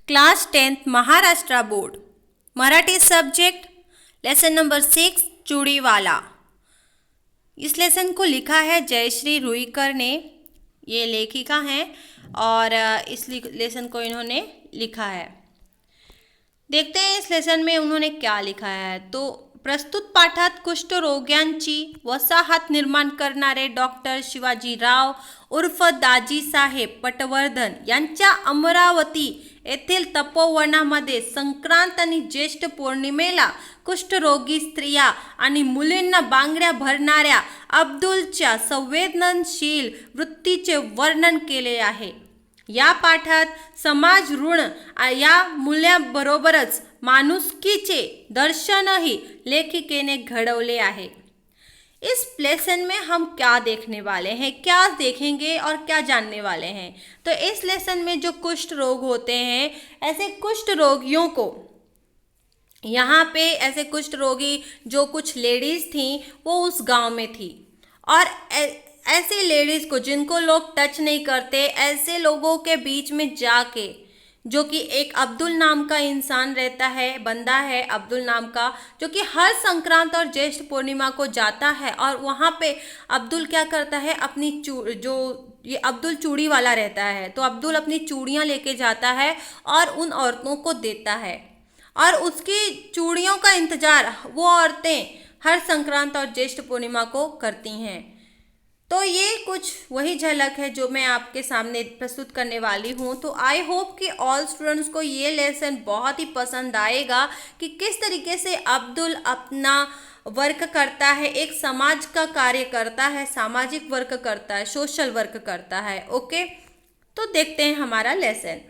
Class 10th Maharashtra board Marathi subject lesson number 6 चूड़ीवाला। इस lesson को लिखा है जयश्री रुईकर ने। ये लेखिका हैं और इस लेसन को इन्होंने लिखा है। देखते हैं इस लेसन में उन्होंने क्या लिखा है। तो प्रस्तुत पाठात कुष्ठरोग्यांची वसाहत निर्माण करणारे डॉक्टर शिवाजीराव उर्फ दाजीसाहेब पटवर्धन यांच्या अमरावती येथील तपोवनामध्ये संक्रांत आणि ज्येष्ठ पौर्णिमेला कुष्ठरोगी स्त्रिया आणि मुलींना बांगड्या भरणाऱ्या अब्दुलच्या संवेदनशील वृत्तीचे वर्णन केले आहे। या पाठात समाज ऋण या मूल्याबरोबरच माणुसकीचे दर्शनही लेखिकेने घडवले आहे। इस लेसन में हम क्या देखने वाले हैं, क्या देखेंगे और क्या जानने वाले हैं। तो इस लेसन में जो कुष्ठ रोग होते हैं, ऐसे कुष्ठ रोगियों को यहाँ पे ऐसे कुष्ठ रोगी जो कुछ लेडीज़ थीं वो उस गांव में थी और ऐसे लेडीज़ को जिनको लोग टच नहीं करते, ऐसे लोगों के बीच में जाके जो कि एक अब्दुल नाम का इंसान रहता है, बंदा है अब्दुल नाम का, जो कि हर संक्रांत और ज्येष्ठ पूर्णिमा को जाता है और वहाँ पे अब्दुल क्या करता है, अपनी जो ये अब्दुल चूड़ी वाला रहता है, तो अब्दुल अपनी चूड़ियाँ लेके जाता है और उन औरतों को देता है और उसकी चूड़ियों का इंतज़ार वो औरतें हर संक्रांत और ज्येष्ठ पूर्णिमा को करती हैं। तो ये कुछ वही झलक है जो मैं आपके सामने प्रस्तुत करने वाली हूँ। तो आई होप कि ऑल स्टूडेंट्स को ये लेसन बहुत ही पसंद आएगा कि किस तरीके से अब्दुल अपना वर्क करता है, एक समाज का कार्य करता है, सामाजिक वर्क करता है, सोशल वर्क करता है। ओके, तो देखते हैं हमारा लेसन।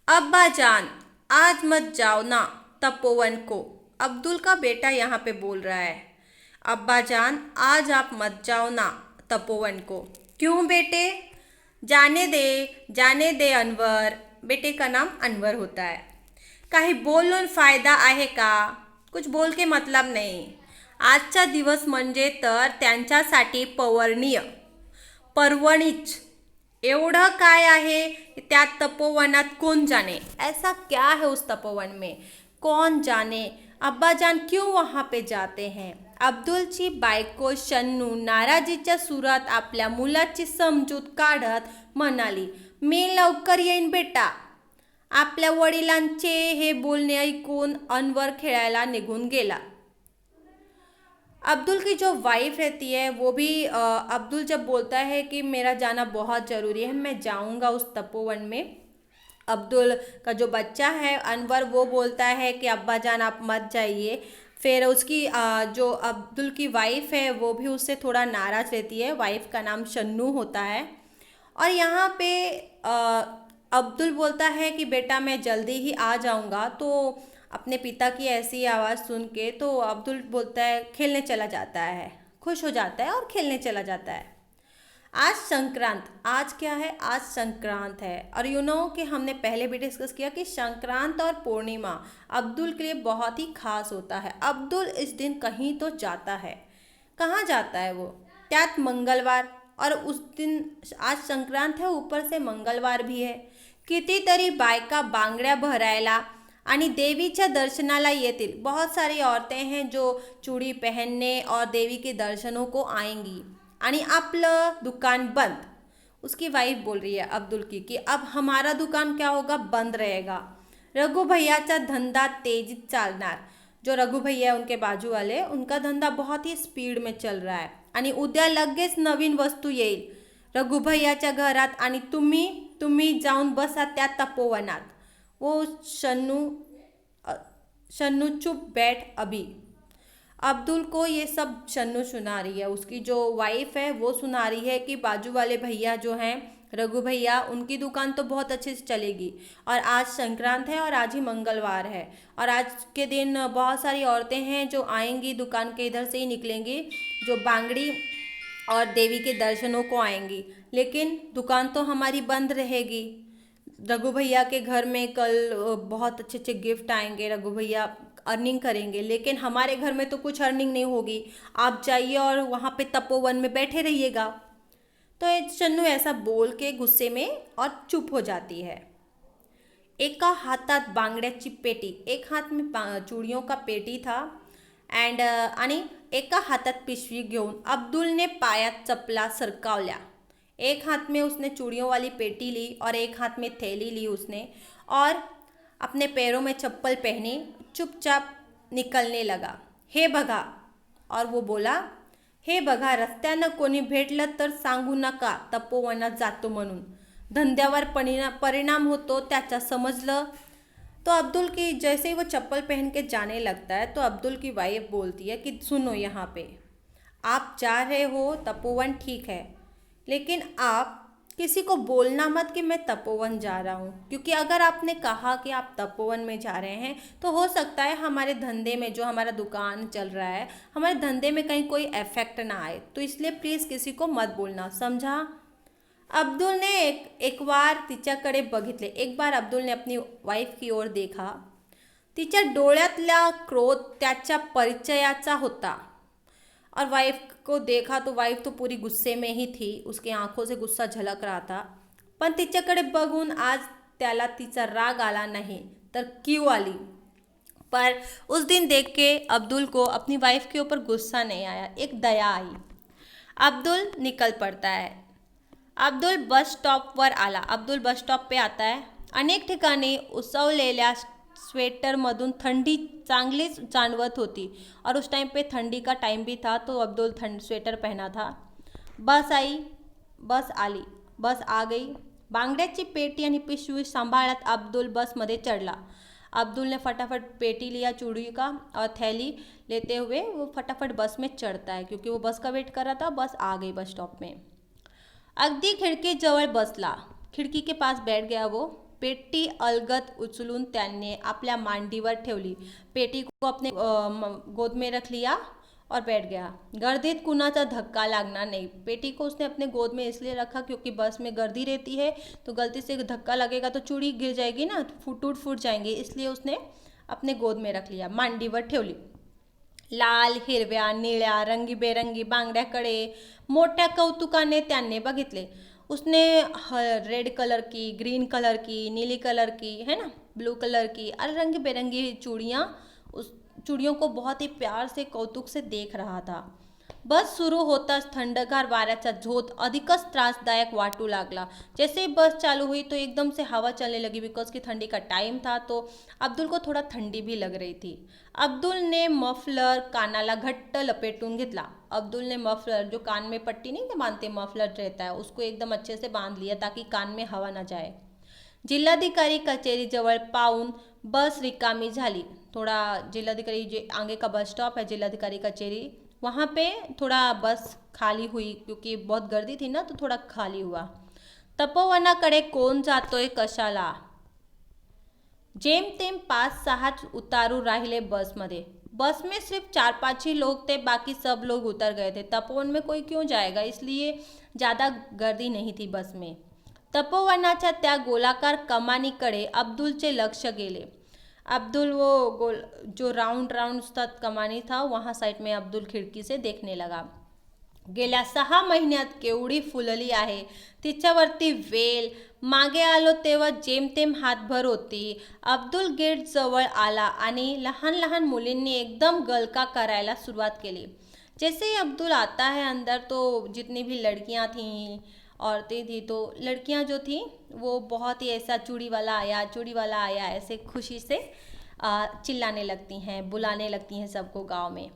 अब्बा जान आज मत जाओ ना तपोवन को। अब्दुल का बेटा यहाँ पे बोल रहा है, अब्बा जान आज आप मत जाओ ना तपोवन को। क्यों बेटे? जाने दे अनवर। बेटे का नाम अनवर होता है। काही बोलून फायदा आहे का? कुछ बोल के मतलब नाही। आजचा दिवस म्हणजे तर त्यांच्यासाठी पर्वणीच। एवढं काय आहे त्या तपोवनात कोण जाने? ऐसा क्या है उस तपोवन में, कौन जाने। अब्बा जान क्यों वहाँ पे जाते हैं? अब्दुलची बायको शन्नू नाराजीच्या सुरात आपल्या मुलाची समजूत काढत म्हणाली, मी लवकर येईन बेटा। आपल्या वडिलांचे हे बोलणे ऐकून अनवर खेळायला निघून गेला। अब्दुल की जो वाइफ रहती है वो भी अब्दुल जब बोलता है कि मेरा जाना बहुत ज़रूरी है, मैं जाऊंगा उस तपोवन में, अब्दुल का जो बच्चा है अनवर वो बोलता है कि अब्बा जान आप मत जाइए। फिर उसकी जो अब्दुल की वाइफ है वो भी उससे थोड़ा नाराज़ रहती है। वाइफ का नाम शन्नू होता है और यहाँ पे अब्दुल बोलता है कि बेटा मैं जल्दी ही आ जाऊँगा। तो अपने पिता की ऐसी आवाज़ सुन के तो अब्दुल बोलता है, खेलने चला जाता है, खुश हो जाता है और खेलने चला जाता है। आज संक्रांत, आज क्या है? आज संक्रांत है और कि हमने पहले भी डिस्कस किया कि संक्रांत और पूर्णिमा अब्दुल के लिए बहुत ही खास होता है। अब्दुल इस दिन कहीं तो जाता है। कहाँ जाता है वो? त्यात मंगलवार, और उस दिन आज संक्रांत है, ऊपर से मंगलवार भी है। कितीतरी बायका बांगड्या भरायला आणि देवीच्या दर्शनाला येतील। बहुत सारी औरतें हैं जो चूड़ी पहनने और देवी के दर्शनों को आएंगी आणि आपलं दुकान बंद। उसकी वाइफ बोल रही है अब्दुल की कि अब हमारा दुकान क्या होगा? बंद रहेगा। रघु भैयाचा धंदा तेजीत चालणार। जो रघु भैया उनके बाजू वाले, उनका धंदा बहुत ही स्पीड में चल रहा है आणि उद्या लगेच नवीन वस्तू येईल रघु भैयाच्या घरात आणि तुम्ही जाऊन बसा त्या तपोवनात। वो शन्नू चुप बैठ अभी। अब्दुल को ये सब शन्नू सुना रही है, उसकी जो वाइफ है वो सुना रही है कि बाजू वाले भैया जो हैं रघु भैया, उनकी दुकान तो बहुत अच्छे से चलेगी और आज संक्रांत है और आज ही मंगलवार है और आज के दिन बहुत सारी औरतें हैं जो आएंगी, दुकान के इधर से ही निकलेंगी, जो बांगड़ी और देवी के दर्शनों को आएंगी, लेकिन दुकान तो हमारी बंद रहेगी। रघु भैया के घर में कल बहुत अच्छे अच्छे गिफ्ट आएंगे, रघु भैया अर्निंग करेंगे, लेकिन हमारे घर में तो कुछ अर्निंग नहीं होगी। आप जाइए और वहाँ पे तपोवन में बैठे रहिएगा। तो शन्नू ऐसा बोल के गुस्से में और चुप हो जाती है। एका हातात बांगड्याची पेटी, एक हाथ में चूड़ियों का पेटी था आणि एका हातात पिशवी घेऊन अब्दुलने पायात चपला सरकावल्या. एक हाथ में उसने चूड़ियों वाली पेटी ली और एक हाथ में थैली ली उसने, और अपने पैरों में चप्पल पहनी, चुपचाप निकलने लगा. हे बघा, और वो बोला, हे बघा, रस्त्यानं कोणी भेटलं तर सांगू नका तपोवनात जातो म्हणून. धंद्यावर परिणाम होतो त्याचा, समझलं. तो अब्दुल की जैसे ही वो चप्पल पहन के जाने लगता है तो अब्दुल की वाइफ बोलती है कि सुनो, यहाँ पे आप जा रहे हो तपोवन, ठीक है, लेकिन आप किसी को बोलना मत कि मैं तपोवन जा रहा हूँ, क्योंकि अगर आपने कहा कि आप तपोवन में जा रहे हैं तो हो सकता है हमारे धंधे में, जो हमारा दुकान चल रहा है, हमारे धंधे में कहीं कोई इफेक्ट ना आए, तो इसलिए प्लीज़ किसी को मत बोलना, समझा. अब्दुलने एक बार तिच्याकडे बघितले. एक बार अब्दुलने अपनी वाईफ की ओर देखा. तिच्या डोळ्यातला क्रोध त्याच्या परिचयाचा होता. और वाइफ को देखा तो वाइफ तो पूरी गुस्से में ही थी, उसकी आंखों से गुस्सा झलक रहा था. पण तिच्याकडे बघून आज त्याला तिचा राग आला नाही, तर क्यों आली. पर उस दिन देख के अब्दुल को अपनी वाइफ के ऊपर गुस्सा नहीं आया, एक दया आई. अब्दुल निकल पड़ता है. अब्दुल बस स्टॉपवर आला. अब्दुल बस स्टॉप पे आता है. अनेक ठिकाणी उसवलेल्या स्वेटरमधून थंडी चांगलीच जाणवत होती, और उस टाइम पे ठंडी का टाइम भी था, तो अब्दुल स्वेटर पहना था. बस आई, बस आली, बस आ गई. बांगड्याची पेटी आणि पिशवी सांभाळत अब्दुल बसमध्ये चढ़ला. अब्दुल ने फटाफट पेटी लिया चूड़ी का, और थैली लेते हुए वो फटाफट बस में चढ़ता है, क्योंकि वो बस का वेट कर रहा था. बस आ गई बस स्टॉप में. अगदी खिडकीजवळ बसला. खिडकी के पास बैठ गया वो. पेटी अलगद उचलून त्याने आपल्या मांडीवर ठेवली. पेटी को अपने गोद में रख लिया और बैठ गया. गर्दीत कुणाचा धक्का लागना नहीं. पेटी को उसने अपने गोद में इसलिए रखा क्योंकि बस में गर्दी रहती है, तो गलती से धक्का लगेगा तो चूड़ी गिर जाएगी ना, टूट जाएंगे, इसलिए उसने अपने गोद में रख लिया, मांडीवर ठेवली. लाल, हिरव्या, निळ्या, रंगीबेरंगी बांगड्याकडे मोठ्या कौतुकाने त्याने बघितले. उसने रेड कलर की, ग्रीन कलर की, नीली कलर की, है ना, ब्लू कलर की, और रंग बिरंगी चूड़ियाँ, उस चूड़ियों को बहुत ही प्यार से, कौतुक से देख रहा था. बस सुरू होताच थंडगार वाऱ्याचा झोत अधिकच त्रासदायक वाटू लागला. जैसे ही बस चालू हुई तो एकदम से हवा चलने लगी, बिकॉज की ठंडी का टाइम था, तो अब्दुल को थोड़ा ठंडी भी लग रही थी. अब्दुल ने मफलर कानाला घट्ट लपेटून घेतला. अब्दुल ने मफलर, जो कान में पट्टी नहीं के बांधते, मफलर रहता है, उसको एकदम अच्छे से बांध लिया ताकि कान में हवा ना जाए. जिल्हाधिकारी कचेरी जवळ पाऊन बस रिकामी झाली. थोड़ा जिलाधिकारी, जो आगे का बस स्टॉप है जिलाधिकारी कचेरी, वहाँ पे थोड़ा बस खाली हुई, क्योंकि बहुत गर्दी थी ना, तो थोड़ा खाली हुआ. तपोवनाकडे कोण जातोय कशाला. जेमतेम 5-6 उतारू राहिले बसमध्ये. बस में सिर्फ 4-5 ही लोग थे, बाकी सब लोग उतर गए थे. तपोवन में कोई क्यों जाएगा, इसलिए ज़्यादा गर्दी नहीं थी बस में. तपोवनाच्या त्या गोलाकार कमानीकडे अब्दुलचे लक्ष गेले. अब्दुल वो जो राउंड उसका कमानी था, वहाँ साइड में अब्दुल खिडकी से देखने लगा. गेल्या 6 महिन्यात केवढी फुलली आहे. तिच्यावरती वेल. मागे आलो तेव्हा जेमतेम हातभर होती. अब्दुल गेट जवळ आला आणि लहान लहान मुलींनी एकदम गलका करायला सुरुवात केली. जैसे ही अब्दुल आता है अंदर, तो जितनी भी लड़कियां थीं, औरतें थी, तो लड़कियां जो थी वो बहुत ही ऐसा चूड़ी वाला आया ऐसे खुशी से चिल्लाने लगती हैं, बुलाने लगती हैं सबको गांव में.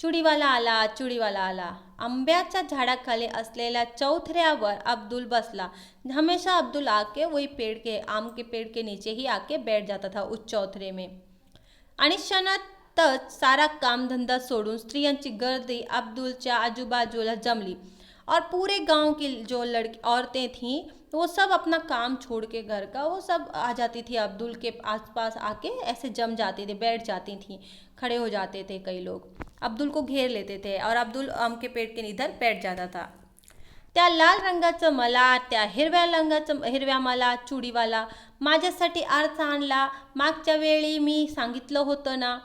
चूड़ीवाला आला. आंब्याच्या झाडाखाली असलेल्या चौथऱ्यावर अब्दुल बसला. हमेशा अब्दुल आके वही आम के पेड़ के नीचे ही आके बैठ जाता था, उस चौथरे में. आणि क्षणातच सारा कामधंदा सोडून स्त्रियांची गर्दी अब्दुलच्या आजूबाजूला जमली. और पूरे गांव की जो औरतें थीं, वो सब अपना काम छोड़ के, घर का, वो सब आ जाती थी अब्दुल के आसपास, आके ऐसे जम जाती थी, बैठ जाती थी, खड़े हो जाते थे कई लोग, अब्दुल को घेर लेते थे, और अब्दुल आम के पेड़ के इधर बैठ जाता था. त्या लाल रंगाचं मला, त्या हिरव्या मला चुडीवाला माझ्यासाठी आरसा आणला. मागच्या वेळी मी सांगितलं होतं ना.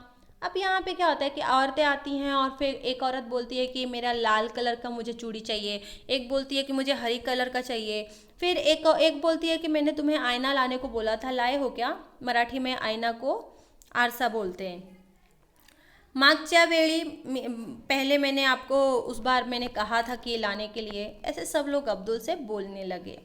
अब यहाँ पे क्या होता है कि औरतें आती हैं और फिर एक औरत बोलती है कि मेरा लाल कलर का मुझे चूड़ी चाहिए, एक बोलती है कि मुझे हरी कलर का चाहिए, फिर एक बोलती है कि मैंने तुम्हें आईना लाने को बोला था, लाए हो क्या? मराठी में आईना को आरसा बोलते हैं। मागच्या वेळी पहले मैंने आपको उस बार मैंने कहा था कि लाने के लिए, ऐसे सब लोग अब्दुल से बोलने लगे।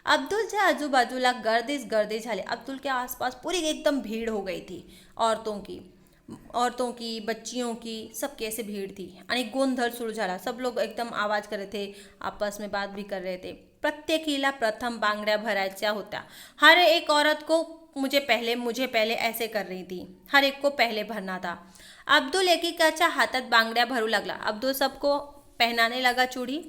अब्दुलच्या आजूबाजूला गर्दीच गर्दी झाली। अब्दुल के आसपास पूरी एकदम भीड़ हो गई थी, औरतों की बच्चियों की, सबकी ऐसे भीड़ थी आणि गोंधळ सुरू झाला। सब लोग एकदम आवाज कर रहे थे, आपस में बात भी कर रहे थे। प्रत्येकीला प्रथम बांगड्या भरायच्या होत्या। हर एक औरत को मुझे पहले ऐसे कर रही थी, हर एक को पहले भरना था। अब्दुल एकेकाच्या हातात बांगड्या भरू लागला। अब्दुल सबको पहनाने लगा चूड़ी,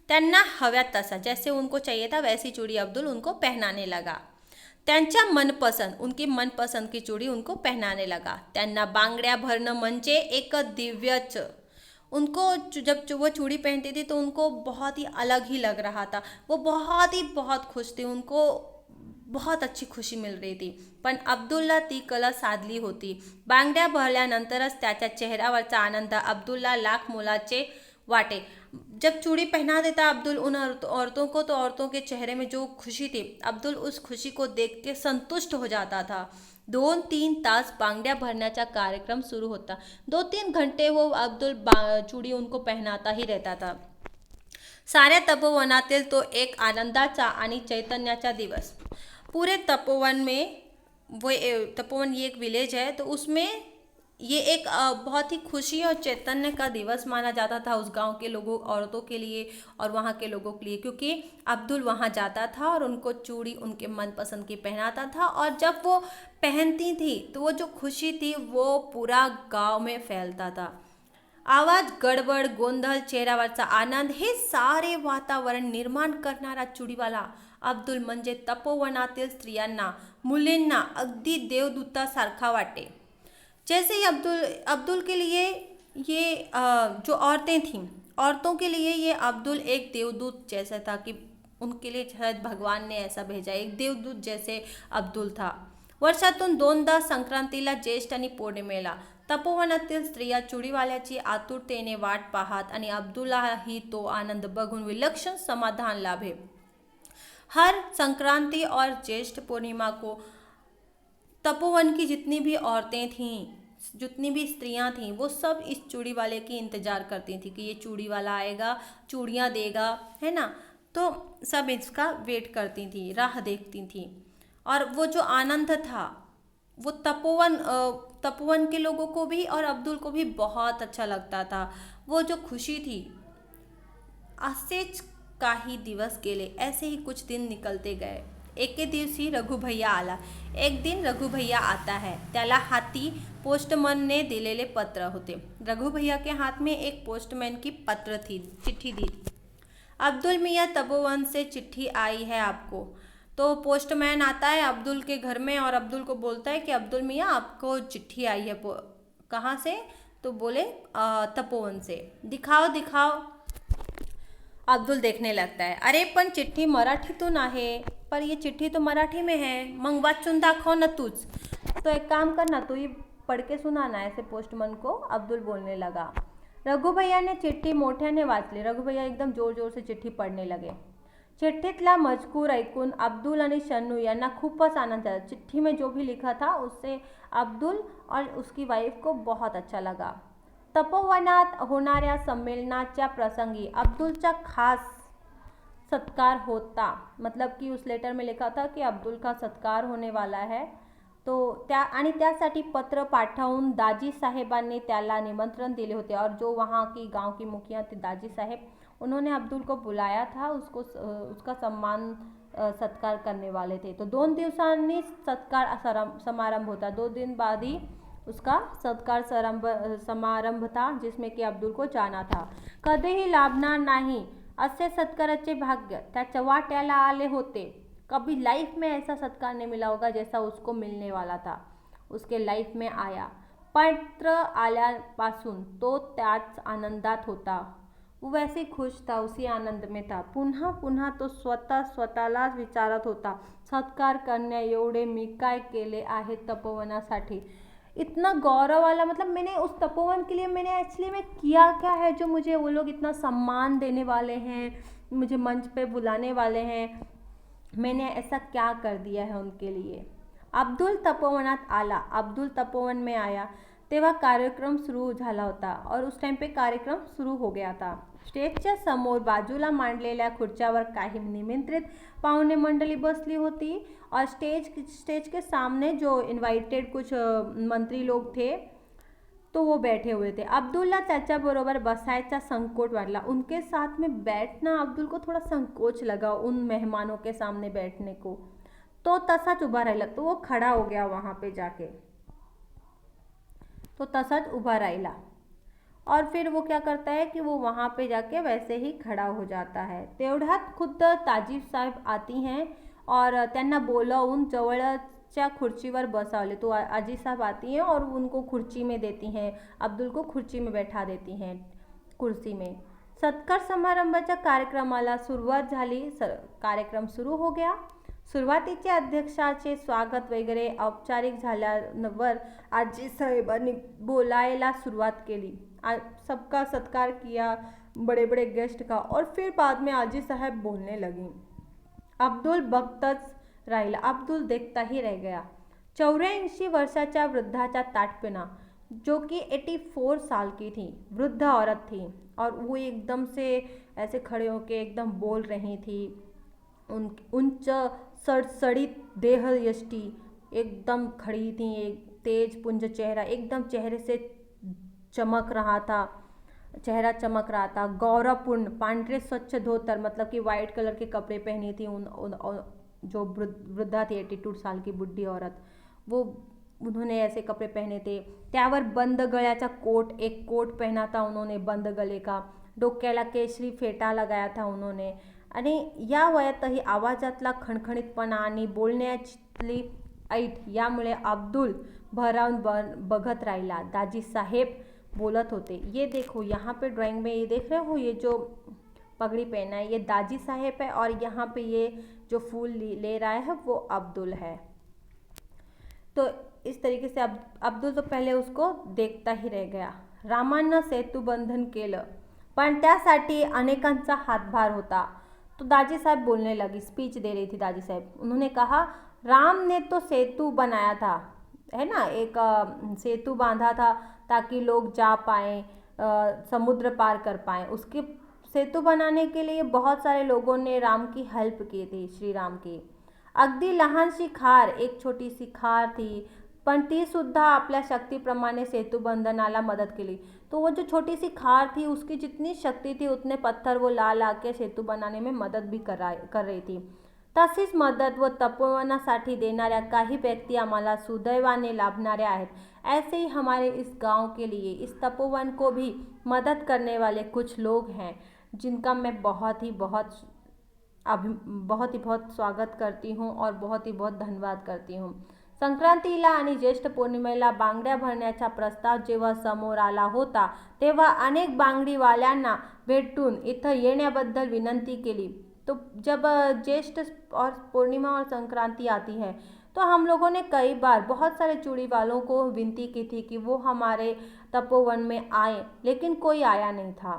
त्यांना हव्यात तसा, जैसे उनको चाहिए था वैसी चूड़ी अब्दुल उनको पहनाने लगा। त्यांच्या उनकी मनपसंद की चूड़ी उनको पहनाने लगा। त्यांना बांगड्या भरणं म्हणजे एक दिव्यच। उनको जब वो चूड़ी पहनती थी तो उनको बहुत ही अलग ही लग रहा था। वो बहुत खुश थी, उनको बहुत अच्छी खुशी मिल रही थी। पण अब्दुलला ती कला साधली होती। बांगड्या भरल्यानंतरच त्याच्या चेहऱ्यावरचा आनंद अब्दुलला लाख मोलाचे वाटे। जब चूड़ी पहना देता अब्दुल उन औरतों को, तो औरतों के चेहरे में जो खुशी थी, अब्दुल उस खुशी को देख के संतुष्ट हो जाता था। 2-3 तास बांगड्या भरण्याचा कार्यक्रम सुरू होता। 2-3 घंटे वो अब्दुल चूड़ी उनको पहनाता ही रहता था। साऱ्या तपोवनातील तो एक आनंदाचा आणि चैतन्याचा दिवस। पूरे तपोवन में तपोवन ये एक विलेज है, तो उसमें ये एक बहुत ही खुशी और चैतन्य का दिवस माना जाता था उस गांव के लोगों, औरतों के लिए और वहाँ के लोगों के लिए, क्योंकि अब्दुल वहाँ जाता था और उनको चूड़ी उनके मनपसंद की पहनाता था, और जब वो पहनती थी तो वो जो खुशी थी वो पूरा गांव में फैलता था। आवाज, गडबड, गोंधळ, चेहऱ्यावरचा आनंद, हे सारे वातावरण निर्माण करणारा चुडीवाला अब्दुल म्हणजे तपोवनातील स्त्रियांना, मुलींना अगदी देवदूतासारखा वाटे। जैसे ही अब्दुल के लिए ये जो औरतें थीं, औरतों के लिए ये अब्दुल एक देवदूत जैसा था, कि उनके लिए शायद भगवान ने ऐसा भेजा, एक देवदूत जैसे अब्दुल था। वर्षातून 2दा संक्रांतीला, ज्येष्ठ आणि पौर्णिमेला तपोवनातील स्त्रिया चुडीवाल्याची आतुरतेने वाट पाहत आणि अब्दुललाही तो आनंद बघून विलक्षण समाधान लाभे। हर संक्रांति और ज्येष्ठ पूर्णिमा को तपोवन की जितनी भी औरतें थीं, जितनी भी स्त्रियां थीं, वो सब इस चूड़ी वाले की इंतज़ार करती थी कि ये चूड़ी वाला आएगा, चूड़ियाँ देगा, है ना। तो सब इसका वेट करती थी, राह देखती थी। और वो जो आनंद था वो तपोवन के लोगों को भी और अब्दुल को भी बहुत अच्छा लगता था। वो जो खुशी थी, असेच काही दिवस गेले, ऐसे ही कुछ दिन निकलते गए। एके दिवशी रघु भैया आला। एक दिन रघु भैया आता है, त्याला हाती पोस्टमन ने दिलेले पत्र होते। रघु भैया के हाथ में एक पोस्टमैन की चिट्ठी दी। अब्दुल मियाँ तपोवन से चिट्ठी आई है आपको। तो पोस्टमैन आता है अब्दुल के घर में और अब्दुल को बोलता है कि अब्दुल मियाँ आपको चिट्ठी आई है। कहाँ से? तो बोले तपोवन से। दिखाओ दिखाओ। अब्दुल देखने लगता है। अरे पण चिट्ठी मराठीतून आहे, पर ये चिट्ठी तो मराठी में है, मग वाचून दाखव ना तूच। तो एक काम कर ना, तू ही पढ़ के सुनाना, ऐसे पोस्टमन को अब्दुल बोलने लगा। रघु भैया ने चिट्ठी मोठ्याने वाचली। रघु भैया एकदम जोर जोर से चिट्ठी पढ़ने लगे। चिट्ठीतला मजकूर ऐकून अब्दुल आणि शन्नू यांना खूपच आनंद आया। चिट्ठी में जो भी लिखा था उससे अब्दुल और उसकी वाइफ को बहुत अच्छा लगा। तपोवनात होणाऱ्या संमेलनाच्या प्रसंगी अब्दुलचा खास सत्कार होता। मतलब कि उस लेटर में लिखा था कि अब्दुल का सत्कार होने वाला है, तो त्यासाठी पत्र पाठवून दाजी साहेबांनी त्याला निमंत्रण दिले होते। और जो वहाँ की गांव की मुखिया थी दाजी साहेब, उन्होंने अब्दुल को बुलाया था, उसका सम्मान सत्कार करने वाले थे। तो 2 दिवसांनी सत्कार समारंभ होता। 2 दिन बाद ही उसका सत्कार समारंभ था, जिसमें कि अब्दुल को जाना था। कधीही लाभणार नाही असे सत्काराचे भाग्य त्याच्या वाट्याला आले होते। कभी लाइफ में ऐसा सत्कार नहीं मिला होगा जैसा उसको मिलने वाला था, उसके लाइफ में आया। पत्र आल्यापासून तो त्याच आनंदात होता। वो वैसे खुश था, उसी आनंद में था। पुन्हा पुन्हा तो स्वतःलाच विचारत होता, सत्कार करण्या एवढे मी काय केले आहे तपोवनासाठी। इतना गौरव वाला, मतलब मैंने उस तपोवन के लिए मैंने एक्चुअली में किया क्या है जो मुझे वो लोग इतना सम्मान देने वाले हैं, मुझे मंच पे बुलाने वाले हैं, मैंने ऐसा क्या कर दिया है उनके लिए। अब्दुल तपोवनात आला, अब्दुल तपोवन में आया तेव्हा कार्यक्रम सुरू झाला होता और उस टाइम पे कार्यक्रम सुरू हो गया था। स्टेजच्या समोर बाजूला मांडलेल्या खुर्च्यावर काही निमंत्रित पाहुणे मंडळी बसली होती और स्टेज के सामने जो इनवाइटेड कुछ मंत्री लोग थे तो वो बैठे हुए थे। अब्दुलला त्याच्याबरोबर बसायचा संकोच वाटला, उनके साथ में बैठना अब्दुल को थोड़ा संकोच लगा उन मेहमानों के सामने बैठने को। तो तसाच उभा राहिला, तो वो खड़ा हो गया वहाँ पे जाके, तो तसाच उभा राहिला और फिर वो क्या करता है कि वो वहाँ पे जाके वैसे ही खड़ा हो जाता है। तेवढ्यात खुद्द ताजी साहेब आती हैं और त्यांना बोलावून जवळच्या खुर्चीवर बसावले। तो आजी साहब आती हैं और उनको खुर्ची में देती हैं, अब्दुल को खुर्ची में बैठा देती हैं कुर्सी में। सत्कार समारंभाच्या कार्यक्रमाला सुरुवात झाली, कार्यक्रम सुरू हो गया। सुरुवातीचे अध्यक्षाचे स्वागत वगैरे औपचारिक झाल्यावर आजी साहेबांनी बोलायला सुरुवात केली। सबका सत्कार किया, बड़े बड़े गेस्ट का, और फिर बाद में आजी साहब बोलने लगी। अब्दुल बघतच राहिला, अब्दुल देखता ही रह गया। 84 वर्षाच्या वृद्धाचा ताटपना, जो कि 84 साल की थी, वृद्ध औरत थी और वो एकदम से ऐसे खड़े होके एकदम बोल रही थी। उच्च सड़सड़ित देह यष्टि, एकदम खड़ी थी, एक तेज पुंज चेहरा, एकदम चेहरे से चमक रहा था, चेहरा चमक रहा था। गौरवपूर्ण पांढरे स्वच्छ धोतर, मतलब कि वाइट कलर के कपड़े पहनी थी जो वृद्धा थी, 82 साल की बुढ़ी औरत, वो उन्होंने ऐसे कपड़े पहने थे। त्यावर बंद गळ्याचा कोट, एक कोट पहना था उन्होंने बंद गले का। डोक्याला केशरी फेटा लगाया था उन्होंने। आणि या वयातही आवाजातला खणखणीतपणा आणि बोलण्यातली ऐट यामुळे अब्दुल भरावून बघत राहिला। दाजी साहेब बोलत होते। ये देखो यहाँ पे ड्राइंग में ये देख रहे हो, ये जो पगड़ी पहना है ये दाजी साहेब है और यहाँ पे ये जो फूल ले रहा है वो अब्दुल है। तो इस तरीके से अब्दुल तो पहले उसको देखता ही रह गया। रामानं सेतुबंधन केलं पण त्यासाठी अनेकांचा हातभार होता। तो दाजी साहब बोलने लगी, स्पीच दे रही थी दाजी साहब। उन्होंने कहा, राम ने तो सेतु बनाया था, है ना, एक सेतु बांधा था ताकि लोग जा पाएँ, समुद्र पार कर पाएँ। उसके सेतु बनाने के लिए बहुत सारे लोगों ने राम की हेल्प की थी, श्री राम की। अगदी लहानशी खार, एक छोटी सी खार थी, पण ती सुद्धा आपल्या शक्तीप्रमाणे सेतुबंधनाला मदत केली। तो वो जो छोटी सी खार थी उसकी जितनी शक्ति थी उतने पत्थर वो ला के सेतु बनाने में मदत भी कर रही थी। तशीच मदत व तपोवनासाठी देणाऱ्या काही व्यक्ती आम्हाला सुदैवाने लाभणाऱ्या आहेत। ऐसे ही हमारे इस गांव के लिए इस तपोवन को भी मदद करने वाले कुछ लोग हैं जिनका मैं बहुत ही बहुत स्वागत करती हूँ और बहुत ही बहुत धन्यवाद करती हूँ। संक्रांतीला आणि ज्येष्ठ पौर्णिमेला बांगड्या भरण्याचा प्रस्ताव जेव्हा समोर आला होता तेव्हा अनेक बांगडीवाल्यांना भेटून इथं येण्याबद्दल विनंती केली। तो जब ज्येष्ठ और पूर्णिमा और संक्रांति आती है तो हम लोगों ने कई बार बहुत सारे चूड़ी वालों को विनती की थी कि वो हमारे तपोवन में आए, लेकिन कोई आया नहीं था।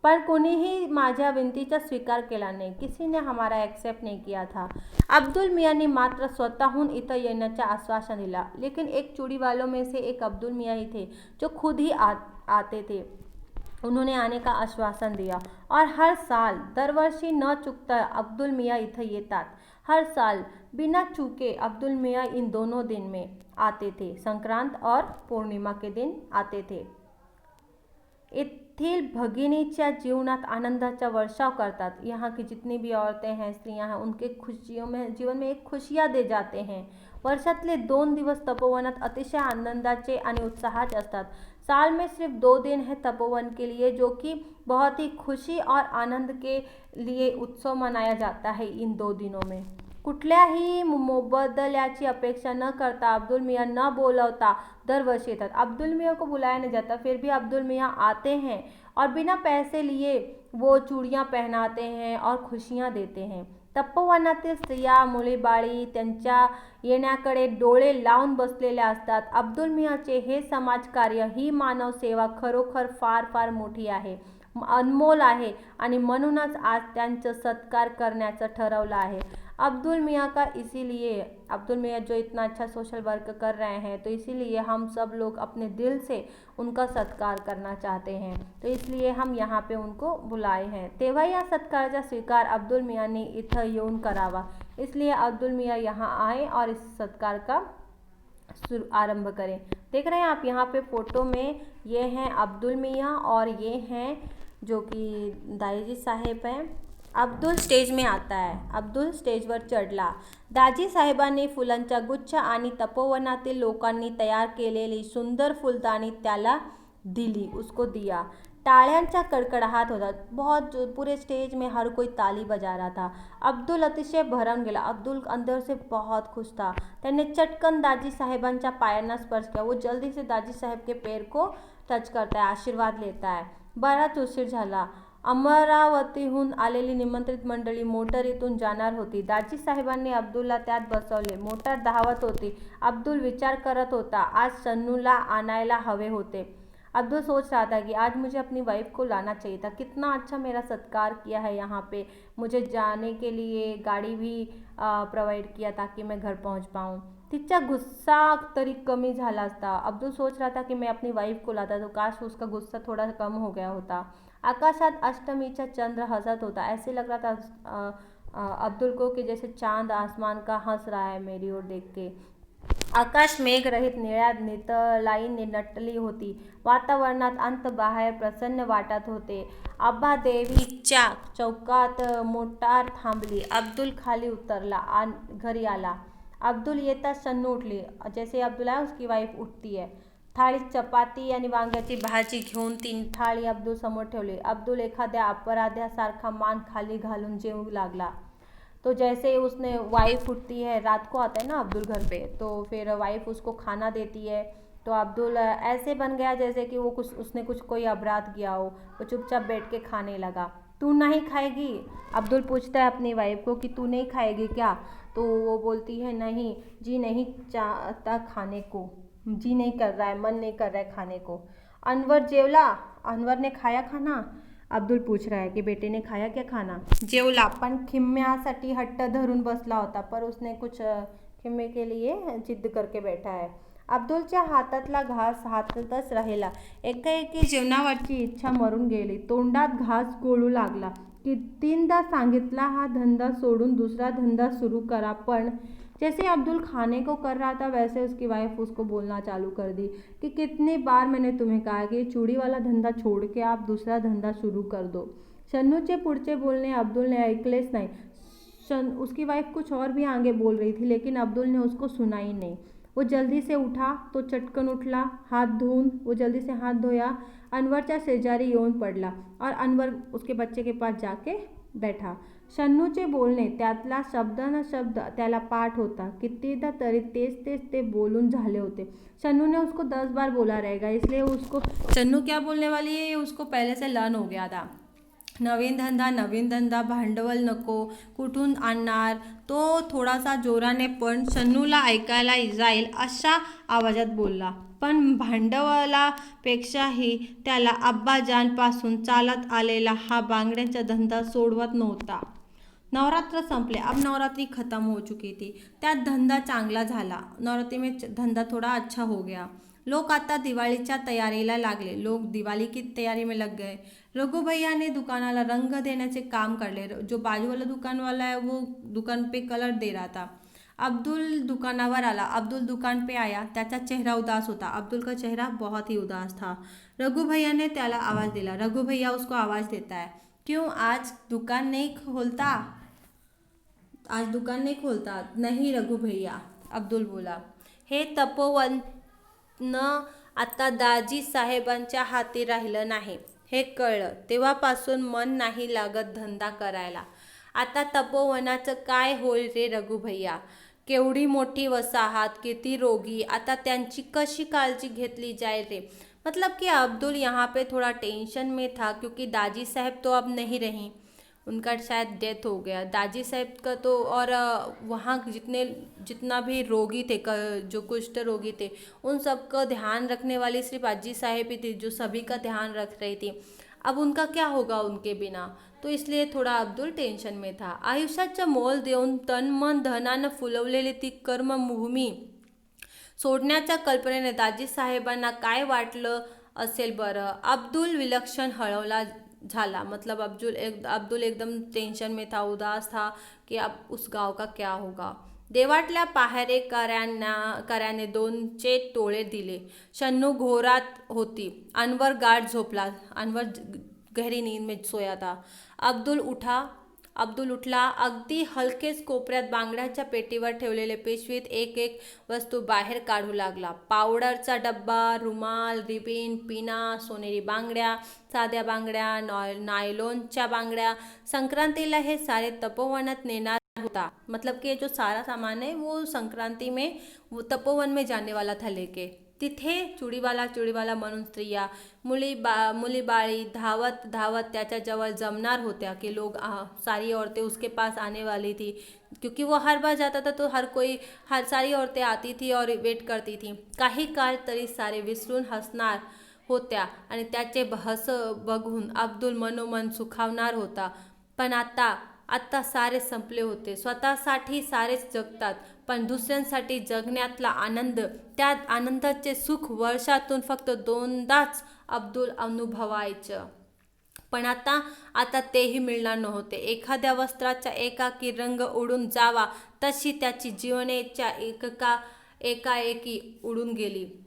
पर कोणीही माझ्या विनंतीचा स्वीकार केला नाही, किसी ने हमारा एक्सेप्ट नहीं किया था। अब्दुल मियाँ ने मात्र स्वतःहून इथं येण्याचा आश्वासन दिला, लेकिन एक चूड़ी वालों में से एक अब्दुल मियाँ ही थे जो खुद ही आते थे। उन्होंने आने का आश्वासन दिया और हर साल दरवर्षी न चुकता अब्दुल मियाँ इथं येतात। हर साल बिना चूके अब्दुल मियाँ इन दोनों दिन में आते थे, संक्रांत और पूर्णिमा के दिन आते थे। येथील भगिनीच्या जीवनात आनंदाचा वर्षाव करतात। यहाँ की जितनी भी औरतें हैं, स्त्रियां हैं, उनके खुशियों में जीवन में एक खुशियाँ दे जाते हैं। वर्षातले 2 दिवस तपोवनात अतिशय आनंदाचे आणि उत्साहाचे असतात। साल में सिर्फ 2 दिन है तपोवन के लिए, जो कि बहुत ही खुशी और आनंद के लिए उत्सव मनाया जाता है। इन 2 दिनों में कुठल्याही मोबदल्याची अपेक्षा न करता अब्दुल मियाँ न बोलवता दरवर्षी येतात। अब्दुल मियाँ को बुलाया नहीं जाता, फिर भी अब्दुल मियाँ आते हैं और बिना पैसे लिए वो चूड़ियाँ पहनाते हैं और खुशियाँ देते हैं। तपोवनातील स्त्रिया मुली बाळी त्यांच्या येण्याकडे डोळे लावून बसलेल्या असतात. अब्दुल मियाचे हे समाजकार्य, ही मानव सेवा खरोखर फार फार मोठी आहे, अनमोल आहे आणि म्हणूनच आज त्यांचं सत्कार करण्याचं ठरवलं आहे. अब्दुल मियाँ जो इतना अच्छा सोशल वर्क कर रहे हैं, तो इसीलिए हम सब लोग अपने दिल से उनका सत्कार करना चाहते हैं, तो इसलिए हम यहाँ पे उनको बुलाए हैं. तेव्हा या सत्काराचा स्वीकार अब्दुल मियांनी इथं येऊन करावा, इसलिए अब्दुल मियाँ यहाँ आए और इस सत्कार का आरंभ करें. देख रहे हैं आप यहाँ पे फोटो में, ये हैं अब्दुल मियाँ और ये हैं जो कि दाजी साहेब हैं. अब्दुल स्टेज में आता है. अब्दुल स्टेजवर चढला. दाजी साहेबांनी फुलांचा गुच्छ आणि तपोवनातील लोकांनी तयार केलेली सुंदर फुलदाणी त्याला दिली, उसको दिया. ताळ्यांचा कडकडाट होता. बहुत पूरे स्टेज में हर कोई ताली बजा रहा था. अब्दुल अतिशय भरून गेला. अब्दुल अंदर से बहुत खुश था. त्याने चटकन दाजी साहेबांच्या पायांना स्पर्श किया. वो जल्दी से दाजी साहेब के पैर को टच करता है, आशीर्वाद लेता है. बराच उशीर झाला. अमरावतीहून आलेली निमंत्रित मंडळी मोटारीतून जाणार होती. दाजी साहेबांनी अब्दुलला त्यात बसवले. मोटार धावत होती. अब्दुल विचार करत होता, आज सन्नूला आणायला हवे होते. अब्दुल सोच रहा था कि आज मुझे अपनी वाइफ को लाना चाहिए था. कितना अच्छा मेरा सत्कार किया है यहाँ पे, मुझे जाने के लिए गाड़ी भी प्रोवाइड किया ताकि मैं घर पहुँच पाऊँ. तिचा गुस्सा तरी कमी झाला असता. अब्दुल सोच रहा था कि मैं अपनी वाइफ को लाता तो काश उसका गुस्सा थोड़ा कम हो गया होता. आकाशात अष्टमीचा चंद्र हंसत होता. ऐसे लग रहा था अब्दुल को कि जैसे चांद आसमान का हंस रहा है मेरी ओर देख के. आकाश मेघ रहित निळ्या नितळाईने नटली होती. वातावरणात अंत बाहेर प्रसन्न वाटत होते. आंबादेवीच्या चौकात मोटार थांबली. अब्दुल खाली उतरला, घरी आला. अब्दुल येता सन्नू उठली. जैसे अब्दुल आया उसकी वाइफ उठती है. थाळीत चपाती आणि वांग्याची भाजी घेऊन 3 थाळी अब्दुल समोर ठेवली. अब्दुल एखाद्या अपराध्यासारखा मान खाली घालून जेवू लागला. तो जैसे उसने वाइफ उठती है, रात को आता है ना अब्दुल घर पे, तो फिर वाइफ उसको खाना देती है, तो अब्दुल ऐसे बन गया जैसे कि वो उसने कोई अपराध किया हो. वो चुपचाप बैठ के खाने लगा. तू नहीं खाएगी? अब्दुल पूछता है अपनी वाइफ को कि तू नहीं खाएगी क्या? तो वो बोलती है नहीं जी, नहीं चाहता खाने को, जी नहीं कर रहा है, मन नहीं कर रहा है खाने को. अनवर जेवला? अनवर ने खाया खाना? अब्दुल पूछ रहा है कि बेटे ने खाया क्या खाना? जेवला, पण खिम्म्यासाठी हट्ट धरून बसला होता, पर उसने कुछ खिम्मे के लिए जिद्द करके बैठा है. अब्दुलच्या हातातला घास हातातच राहिला. एकाएकी जेवणावरची इच्छा मरून गेली. तोंडात घास गोळू लागला. कितींदा सांगितला हा धंदा सोडून दूसरा धंदा शुरू करा, पण जैसे अब्दुल खाने को कर रहा था वैसे उसकी वाइफ उसको बोलना चालू कर दी कि कितनी बार मैंने तुम्हें कहा कि चूड़ी वाला धंदा छोड़ के आप दूसरा धंदा शुरू कर दो. शन्नूचे पुढचे बोलणे अब्दुल ने ऐकलेच नाही. उसकी वाइफ कुछ और भी आगे बोल रही थी, लेकिन अब्दुल ने उसको सुना ही नहीं. वो जल्दी से उठा, तो चटकन उठला. हाथ धुवून वो जल्दी से हाथ धोया. अनवरच्या शेजारी येऊन पडला और अनवर उसके बच्चे के पास जाके बैठा. शन्नूचे बोलणे त्यातला शब्द न शब्द त्याला पाठ होता. कितीदा तरी तेच तेच ते बोलून झाले होते. शन्नू ने उसको 10 बार बोला रहेगा, इसलिए उसको शन्नू क्या बोलने वाली है उसको पहले से लर्न हो गया था. नवीन धंदा, भांडवल नको, कुठून आणणार, तो थोडासा जोराने पण शन्नूला ऐकायला जाईल अशा आवाजात बोलला. पण भांडवलापेक्षाही त्याला अब्बाजानपासून चालत आलेला हा बांगड्यांचा धंदा सोडवत नव्हता. नवरात्र संपले. अब नवरात्रि ख़त्म हो चुकी थी. त्यात धंदा चांगला झाला. नवरात्रि में धंदा थोड़ा अच्छा हो गया. लोग आता दिवाळीच्या तयारीला लागले. लोग दिवाली की तैयारी में लग गए. रघु भैया ने दुकानाला रंग देण्याचे काम काढले. जो बाजू वाला दुकान वाला है वो दुकान पे कलर दे रहा था. अब्दुल दुकानावर आला. अब्दुल दुकान पे आया. त्याचा चेहरा उदास होता. अब्दुल का चेहरा बहुत ही उदास था. रघु भैया ने त्याला आवाज़ दिला. रघु भैया उसको आवाज़ देता है, क्यों आज दुकान नहीं खोलता? आज दुकान नहीं खोलता? नहीं रघु भैया, अब्दुल बोला. हे तपोवन आता दाजी साहेबांच्या हाती राहिलं नाही हे कळलं तेव्हापासून मन नाही लागत धंदा करायला. आता तपोवनाचं काय होईल रे रघु भैया? केवढी मोठी वसाहत, किती रोगी, आता त्यांची कशी काळजी घेतली जाए रे? मतलब कि अब्दुल यहाँ पे थोड़ा टेंशन में था क्योंकि दाजी साहब तो अब नहीं रहीं. उनका शायद डेथ हो गया। दाजी साहब का तो और वहाँ जितना भी रोगी थे जो कुष्ठ रोगी थे उन सब का ध्यान रखने वाली सिर्फ अज्जी साहेब ही थी जो सभी का ध्यान रख रही थी। अब उनका क्या होगा उनके बिना, तो इसलिए थोडा अब्दुल टेन्शन में था। आयुष्याचा मोल देऊन तन मन धनानं फुलवलेली ती कर्मभूमी सोडण्याच्या कल्पनेने दाजी साहेबांना काय वाटलं असेल बरं। अब्दुल विलक्षण हळवला झाला। मतलब अब्दुल एकदम टेंशन में था, उदास था कि अब उस गांव का क्या होगा। देवाटल्या पहारेकऱ्याने 2चे टोळे दिले। शन्नू घोरात होती। अनवर गाढ झोपला। अनवर गहरी नींद में सोया था। अब्दुल उठला। अगदी हलकेच कोपऱ्यात बांगड्याच्या पेटीवर ठेवलेले पिशवीत एक एक वस्तू बाहेर काढू लागला। पावडरचा डब्बा, रुमाल, रिबीन, पिना, सोनेरी बांगड्या, साध्या बांगड्या, नायलॉनच्या बांगड्या। संक्रांतीला हे सारे तपोवनात नेणार होता। मतलब कि जो सारा सामान है वो संक्रांति में वो तपोवन में जाने वाला था लेके। तिथे चुडीवाला म्हणून स्त्रिया मुली बाळी धावत धावत त्याच्याजवळ जमणार होत्या कि लोग सारी औरतें उसके पास आने वाली थी, क्योंकि वो हर बार जाता था तो हर सारी औरतें आती थी और वेट करती थी। काही काळ तरी सारे विसरून हसणार होत्या आणि त्याचे हस बघून अब्दुल मनोमन सुखावणार होता। पण आता सारे संपले होते। स्वतःसाठी सारेच जगतात, पण दुसऱ्यांसाठी जगण्यातला आनंद, त्या आनंदाचे सुख वर्षातून फक्त 2दाच अब्दुल अनुभवायचं। पण आता तेही मिळणार नव्हते। एखाद्या वस्त्राचा एकाकी रंग उडून जावा तशी त्याची जीवनाच्या एकाएकी उडून गेली।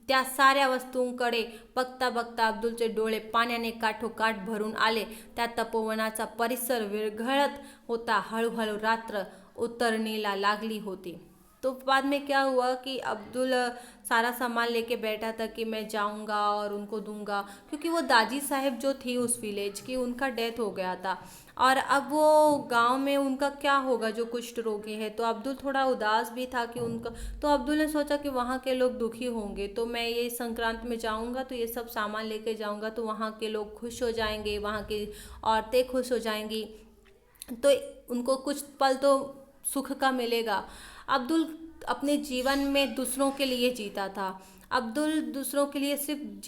त्या साऱ्या वस्तूंकडे बघता बघता अब्दुलचे डोळे पाण्याने काठोकाठ भरून आले। त्या तपोवनाचा परिसर विरघळत होता। हळूहळू रात्र उतरणीला लागली होती। तो बाद में क्या हुआ कि अब्दुल सारा सामान लेके बैठा था कि मैं जाऊंगा और उनको दूंगा, क्योंकि वो दादी साहब जो थी उस विलेज की उनका डेथ हो गया था और अब वो गांव में उनका क्या होगा जो कुष्ठ रोगी है। तो अब्दुल थोड़ा उदास भी था कि उनका, तो अब्दुल ने सोचा कि वहाँ के लोग दुखी होंगे तो मैं ये संक्रांत में जाऊंगा तो ये सब सामान लेके जाऊंगा तो वहाँ के लोग खुश हो जाएंगे, वहाँ की औरतें खुश हो जाएंगी, तो उनको कुछ पल तो सुख का मिलेगा। अब्दुल अपने जीवन में दूसरों के लिए जीता था। अब्दुल दूसरों के लिए सिर्फ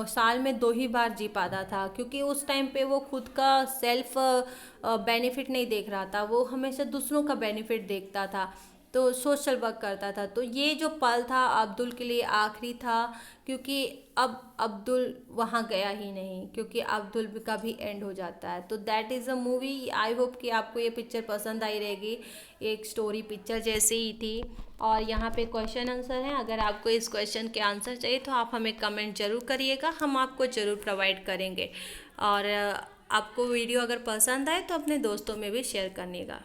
साल में 2 ही बार जी पाता था, क्योंकि उस टाइम पे वो खुद का सेल्फ बेनिफिट नहीं देख रहा था, वो हमेशा दूसरों का बेनिफिट देखता था, तो सोशल वर्क करता था। तो ये जो पल था अब्दुल के लिए आखिरी था, क्योंकि अब अब्दुल वहाँ गया ही नहीं, क्योंकि अब्दुल का भी एंड हो जाता है। तो that is a movie. I hope कि आपको ये पिक्चर पसंद आई रहेगी। एक स्टोरी पिक्चर जैसी ही थी। और यहाँ पे क्वेश्चन आंसर है। अगर आपको इस क्वेश्चन के आंसर चाहिए तो आप हमें कमेंट ज़रूर करिएगा, हम आपको ज़रूर प्रोवाइड करेंगे। और आपको वीडियो अगर पसंद आए तो अपने दोस्तों में भी शेयर करिएगा।